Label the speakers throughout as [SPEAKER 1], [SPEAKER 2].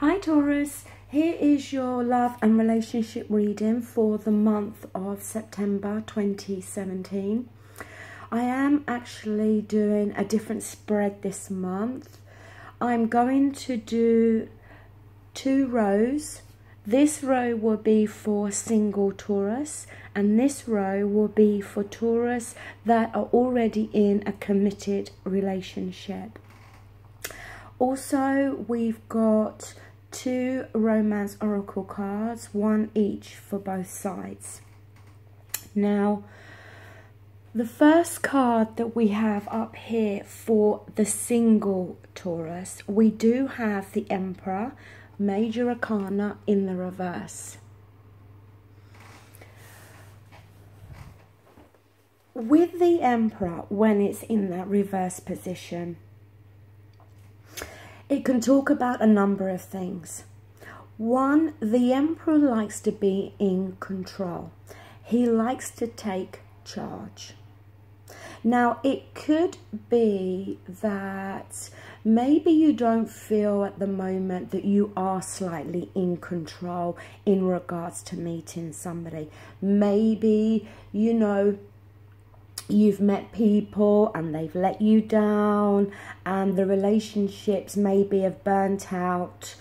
[SPEAKER 1] Hi Taurus, here is your love and relationship reading for the month of September 2017. I am actually doing a different spread this month. I'm going to do 2 rows. This row will be for single Taurus and this row will be for Taurus that are already in a committed relationship. Also, we've got 2 romance oracle cards, 1 each for both sides. Now, the first card that we have up here for the single Taurus, we do have the Emperor, Major Arcana in the reverse. With the Emperor, when it's in that reverse position, it can talk about a number of things. 1, the Emperor likes to be in control. He likes to take charge. Now, it could be that maybe you don't feel at the moment that you are slightly in control in regards to meeting somebody. Maybe, you know, you've met people and they've let you down and the relationships maybe have burnt out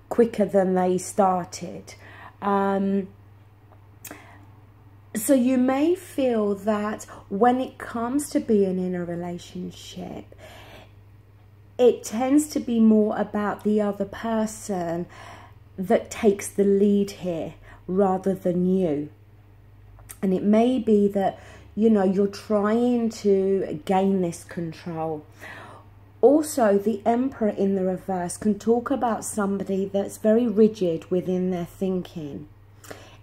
[SPEAKER 1] quicker than they started. So you may feel that when it comes to being in a relationship, it tends to be more about the other person that takes the lead here rather than you. And it may be that, you know, you're trying to gain this control. Also, the Emperor in the reverse can talk about somebody that's very rigid within their thinking.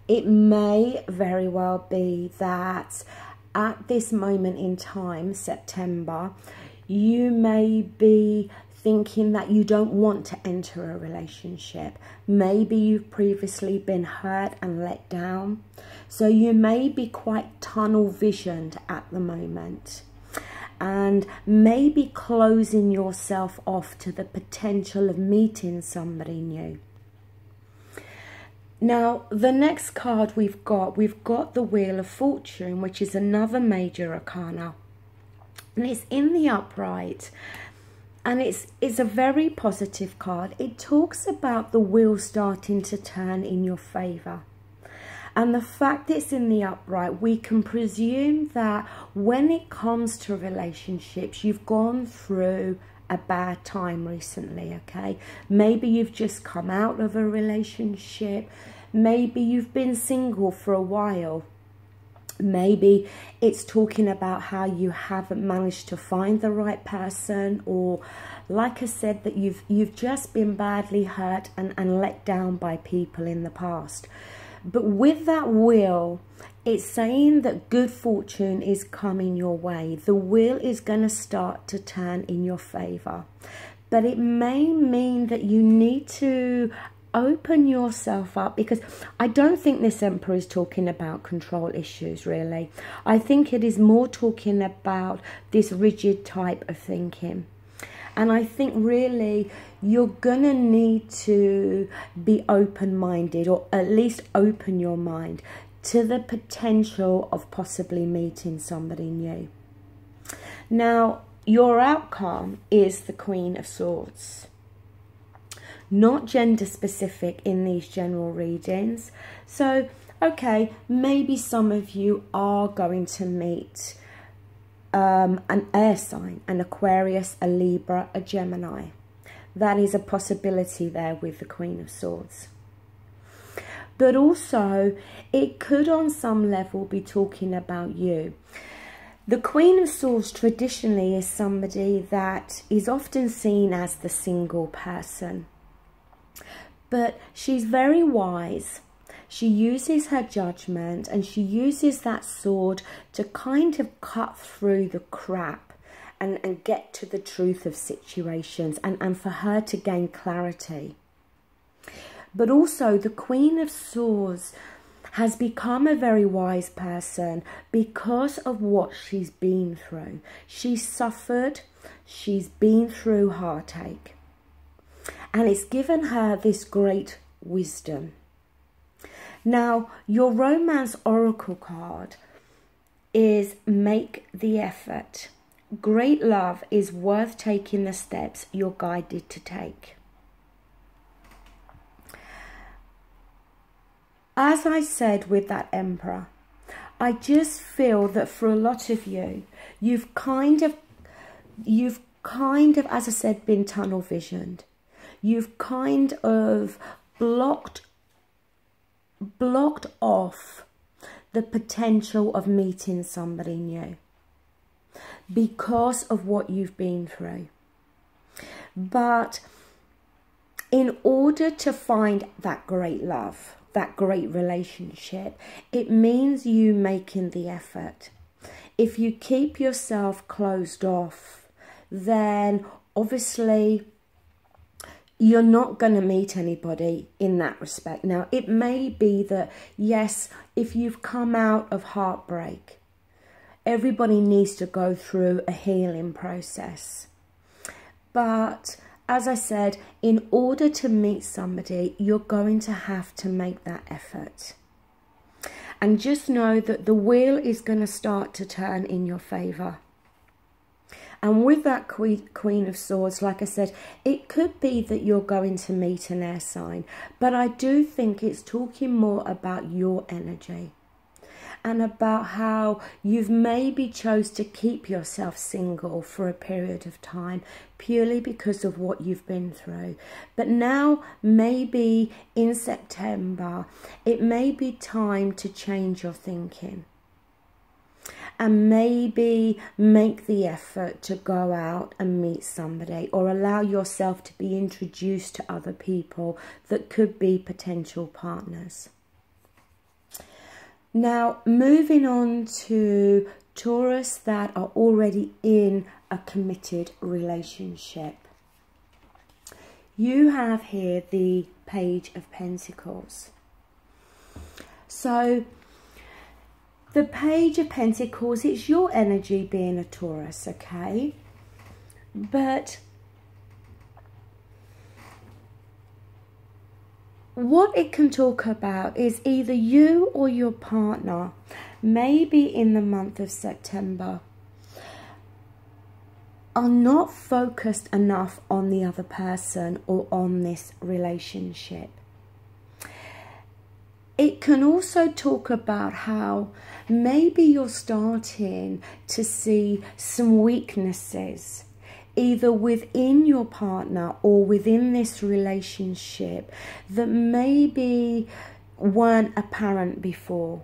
[SPEAKER 1] It may very well be that at this moment in time, September, you may be thinking that you don't want to enter a relationship. Maybe you've previously been hurt and let down. So you may be quite tunnel visioned at the moment and maybe closing yourself off to the potential of meeting somebody new. Now, the next card we've got the Wheel of Fortune, which is another major arcana. And it's in the upright. And it's a very positive card. It talks about the wheel starting to turn in your favour. And the fact it's in the upright, we can presume that when it comes to relationships, you've gone through a bad time recently, okay? Maybe you've just come out of a relationship. Maybe you've been single for a while. Maybe it's talking about how you haven't managed to find the right person, or like I said, that you've just been badly hurt and let down by people in the past. But with that wheel, it's saying that good fortune is coming your way. The wheel is going to start to turn in your favour. But it may mean that you need to open yourself up, because I don't think this Emperor is talking about control issues, really. I think it is more talking about this rigid type of thinking. And I think really you're going to need to be open-minded, or at least open your mind to the potential of possibly meeting somebody new. Now, your outcome is the Queen of Swords. Not gender specific in these general readings. So, okay, maybe some of you are going to meet an air sign, an Aquarius, a Libra, a Gemini. That is a possibility there with the Queen of Swords. But also, it could on some level be talking about you. The Queen of Swords traditionally is somebody that is often seen as the single person. But she's very wise. She uses her judgment and she uses that sword to kind of cut through the crap and get to the truth of situations and for her to gain clarity. But also the Queen of Swords has become a very wise person because of what she's been through. She's suffered, she's been through heartache. and it's given her this great wisdom. Now, your romance oracle card is make the effort. Great love is worth taking the steps you're guided to take. As I said with that Emperor, I just feel that for a lot of you, you've kind of, as I said, been tunnel visioned. You've kind of blocked off the potential of meeting somebody new because of what you've been through. But in order to find that great love, that great relationship, it means you making the effort. If you keep yourself closed off, then obviously you're not going to meet anybody in that respect. Now, it may be that, yes, if you've come out of heartbreak, everybody needs to go through a healing process. But as I said, in order to meet somebody, you're going to have to make that effort. And just know that the wheel is going to start to turn in your favour. And with that Queen of Swords, like I said, it could be that you're going to meet an air sign. But I do think it's talking more about your energy. And about how you've maybe chose to keep yourself single for a period of time purely because of what you've been through. But now, maybe in September, it may be time to change your thinking. And maybe make the effort to go out and meet somebody, or allow yourself to be introduced to other people that could be potential partners. Now, moving on to Taurus that are already in a committed relationship. You have here the Page of Pentacles. So, the Page of Pentacles, it's your energy being a Taurus, okay? But what it can talk about is either you or your partner, maybe in the month of September, are not focused enough on the other person or on this relationship. It can also talk about how maybe you're starting to see some weaknesses, either within your partner or within this relationship, that maybe weren't apparent before.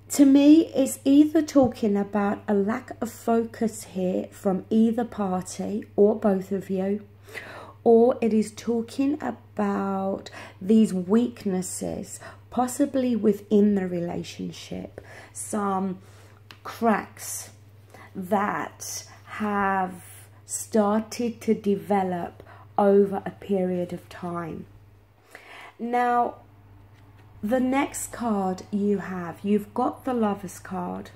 [SPEAKER 1] To me, it's either talking about a lack of focus here from either party or both of you, or it is talking about these weaknesses, possibly within the relationship, some cracks that have started to develop over a period of time. Now, the next card you've got the Lovers card,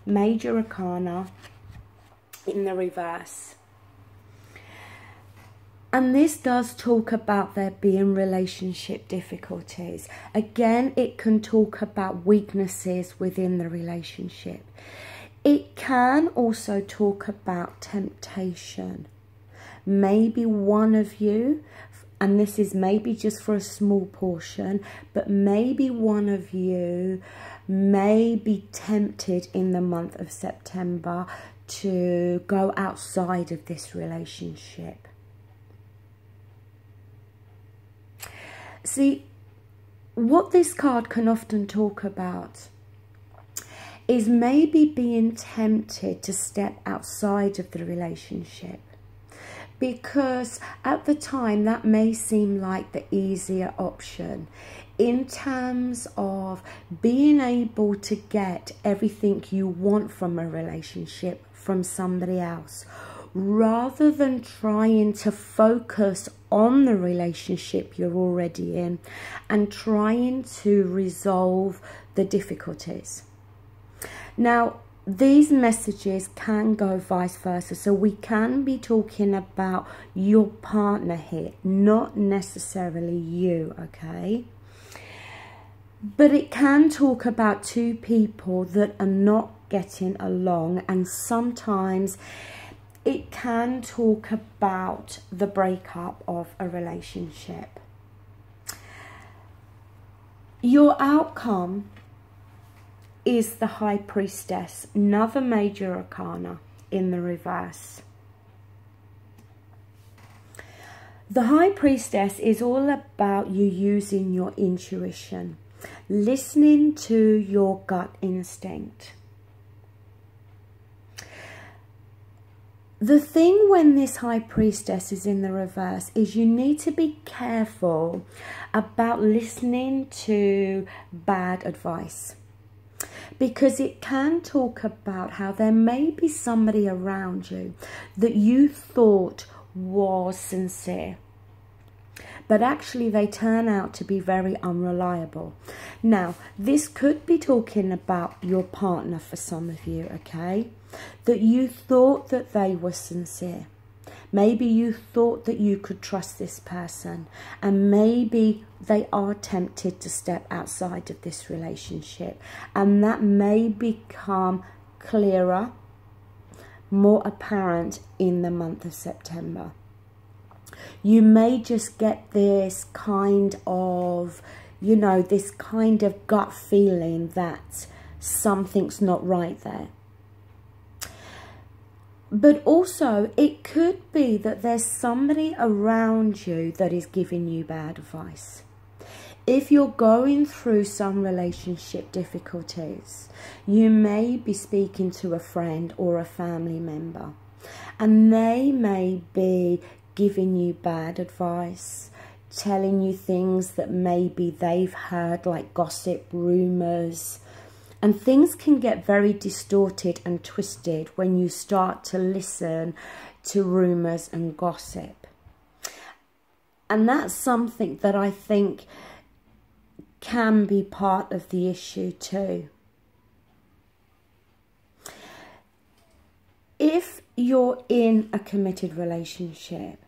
[SPEAKER 1] Major Arcana in the reverse. And this does talk about there being relationship difficulties. Again, it can talk about weaknesses within the relationship. It can also talk about temptation. Maybe one of you, and this is maybe just for a small portion, but maybe one of you may be tempted in the month of September to go outside of this relationship. See, what this card can often talk about is maybe being tempted to step outside of the relationship, because at the time that may seem like the easier option in terms of being able to get everything you want from a relationship from somebody else, rather than trying to focus on the relationship you're already in and trying to resolve the difficulties. Now, these messages can go vice versa. So we can be talking about your partner here, not necessarily you, okay? But it can talk about two people that are not getting along, and sometimes it can talk about the breakup of a relationship. Your outcome is the High Priestess, another major arcana in the reverse. The High Priestess is all about you using your intuition, listening to your gut instinct. The thing when this High Priestess is in the reverse is you need to be careful about listening to bad advice, because it can talk about how there may be somebody around you that you thought was sincere, but actually they turn out to be very unreliable. Now, this could be talking about your partner for some of you, okay? That you thought that they were sincere. Maybe you thought that you could trust this person, and maybe they are tempted to step outside of this relationship, and that may become clearer, more apparent in the month of September. You may just get this kind of, you know, this kind of gut feeling that something's not right there. But also, it could be that there's somebody around you that is giving you bad advice. If you're going through some relationship difficulties, you may be speaking to a friend or a family member, and they may be giving you bad advice, telling you things that maybe they've heard, like gossip, rumours. And things can get very distorted and twisted when you start to listen to rumours and gossip. And that's something that I think can be part of the issue too. If you're in a committed relationship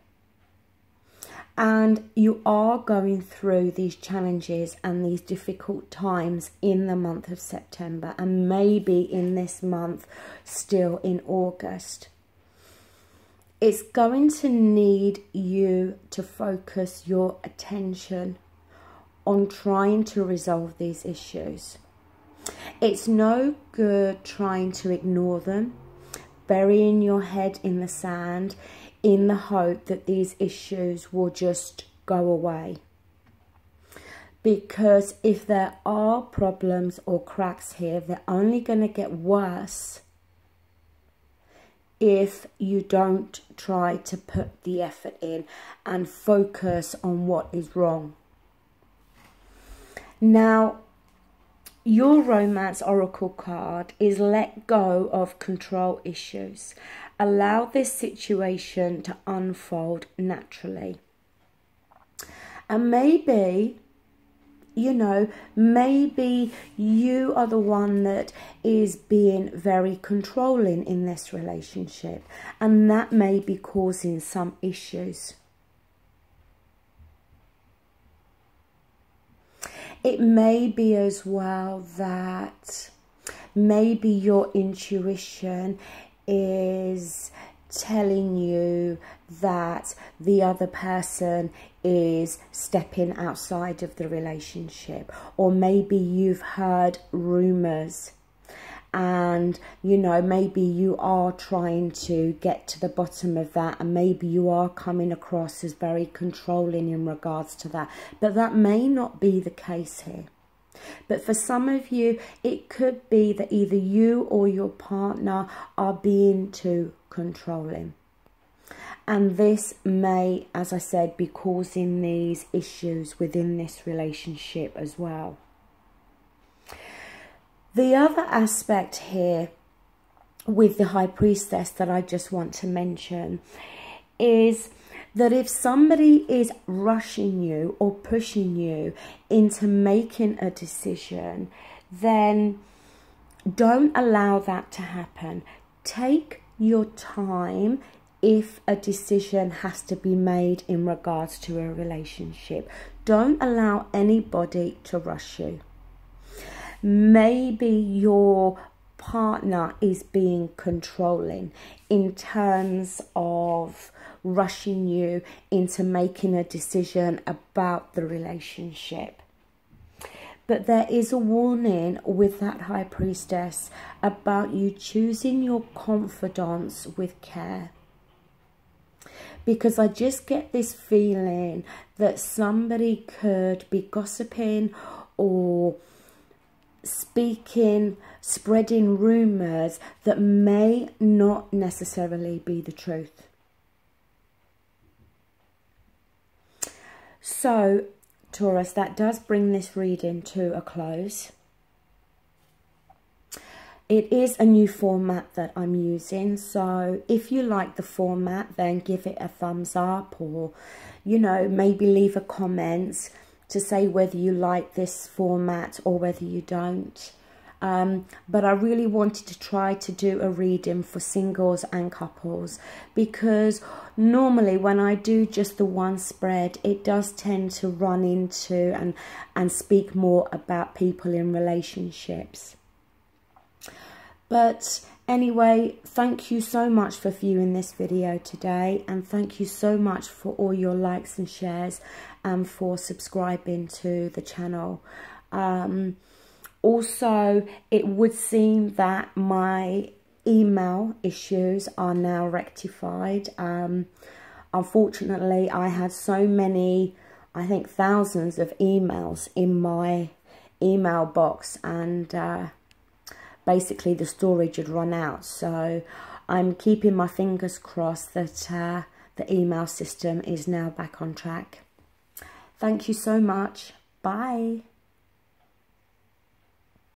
[SPEAKER 1] and you are going through these challenges and these difficult times in the month of September, and maybe in this month still in August, it's going to need you to focus your attention on trying to resolve these issues. It's no good trying to ignore them, burying your head in the sand in the hope that these issues will just go away. Because if there are problems or cracks here, they're only going to get worse if you don't try to put the effort in and focus on what is wrong. Now, your romance oracle card is let go of control issues. Allow this situation to unfold naturally. And maybe, you know, maybe you are the one that is being very controlling in this relationship, and that may be causing some issues. It may be as well that maybe your intuition is telling you that the other person is stepping outside of the relationship, or maybe you've heard rumours and, you know, maybe you are trying to get to the bottom of that, and maybe you are coming across as very controlling in regards to that, but that may not be the case here. But for some of you, it could be that either you or your partner are being too controlling. And this may, as I said, be causing these issues within this relationship as well. The other aspect here with the High Priestess that I just want to mention is that if somebody is rushing you or pushing you into making a decision, then don't allow that to happen. Take your time if a decision has to be made in regards to a relationship. Don't allow anybody to rush you. Maybe your partner is being controlling in terms of rushing you into making a decision about the relationship. But there is a warning with that High Priestess about you choosing your confidants with care. Because I just get this feeling that somebody could be gossiping or speaking, spreading rumours that may not necessarily be the truth. So, Taurus, that does bring this reading to a close. It is a new format that I'm using, so if you like the format, then give it a thumbs up, or, you know, maybe leave a comment to say whether you like this format or whether you don't. But I really wanted to try to do a reading for singles and couples, because normally when I do just the one spread, it does tend to run into and speak more about people in relationships. But anyway, thank you so much for viewing this video today, and thank you so much for all your likes and shares and for subscribing to the channel. Also, it would seem that my email issues are now rectified. Unfortunately, I had so many, I think thousands of emails in my email box, and basically the storage had run out. So I'm keeping my fingers crossed that the email system is now back on track. Thank you so much. Bye.